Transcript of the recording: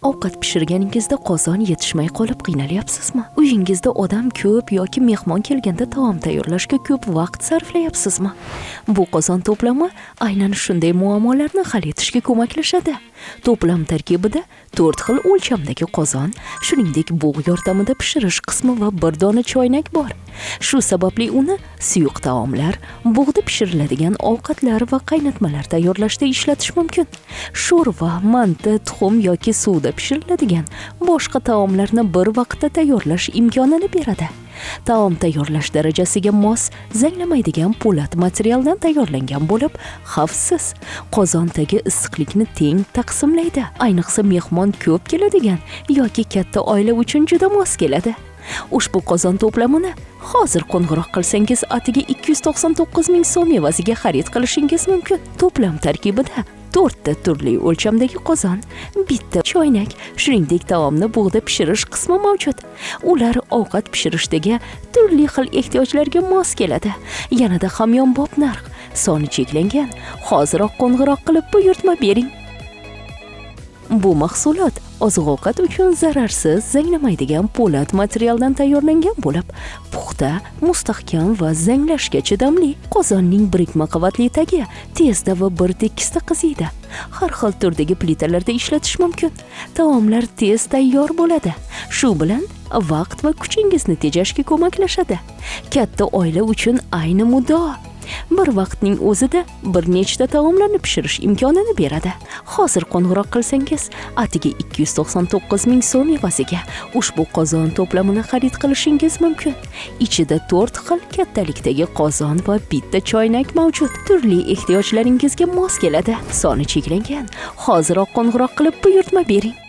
Ovqat pishirganingizda qozon yetishmay qolib qiynalyapsizmi? Uyingizda odam ko'p yoki mehmon kelganda taom tayyorlashga ko'p vaqt sarflayapsizmi? Bu qozon to'plami aynan shunday muammolarni hal etishga ko'maklashadi. To'plam tarkibida 4 xil o'lchamdagi qozon, shuningdek bug' yordamida pishirish qismi va bir dona choynak bor. Shu sababli uni suyuq taomlar, bug'da pishiriladigan ovqatlar va qaynatmalar tayyorlashda ishlatish mumkin. Sho'rva, manti, tuxum yoki suvda pishiriladigan boshqa taomlarni bir vaqtda tayyorlash imkonini beradi. Taom tayyorlash darajasiga mos, zanglamaydigan po'lat materialdan tayyorlangan bo'lib, xavfsiz. Qozon tagi issiqlikni teng taqsimlaydi. Ayniqsa mehmon ko'p keladigan yoki katta oila uchun juda mos keladi. Ushbu qozon to'plamini hozir qo'ng'iroq qilsangiz atiga 299 ming so'm evaziga xarid qilishingiz mumkin. To'plam tarkibida 4 ta turli o'lchamdagi qozon, bitta choynak, shuningdek taomni bug'da pishirish qismi mavjud. Ular ovqat pishirishdagi turli xil ehtiyojlarga mos keladi. Yanada hamyonbop narx, soni cheklangan. Hoziroq qo'ng'iroq qilib buyurtma bering. Bu mahsulot oziq-ovqat uchun zararsiz, zanglamaydigan po'lat materialdan tayyorlangan bo'lib, puxta, mustahkam va zanglashga chidamli. Qozonning birikma qavatli tagi tezda va bir tekisda qiziydi. Har xil turdagi plitalarda ishlatish mumkin. Taomlar tez tayyor bo'ladi. Shu bilan vaqt va kuchingizni tejashga ko'maklashadi. Katta oila uchun ayni muddao. Bir vaqtning o'zida bir nechta taomlarni pishirish imkonini beradi. Hozir qo'ng'iroq qilsangiz, atiga 299 ming so'm evaziga ushbu qozon to'plamini xarid qilishingiz mumkin. Ichida 4 xil kattalikdagi qozon va bitta choynak mavjud. Turli ehtiyojlaringizga mos keladi. Soni cheklangan. Hoziroq qo'ng'iroq qilib buyurtma bering.